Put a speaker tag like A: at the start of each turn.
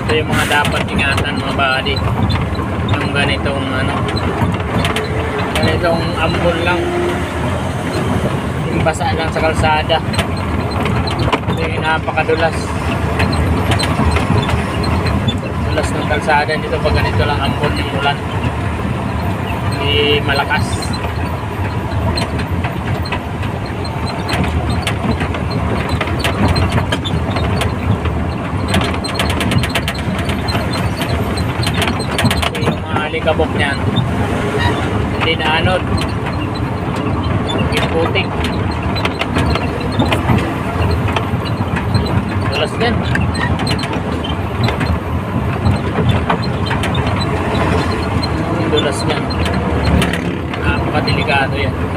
A: Ito yung mga dapat ingatan mga buddy. Yung ganitong ganitong ambon lang. Yung basa lang sa kalsada. Ito yung napakadulas. Dulas ng kalsada dito pag ganito lang ambon yung ulan. Hindi malakas. Kabok niyan hindi na anod yung putik dulas din dulas niyan napakadelikado yan.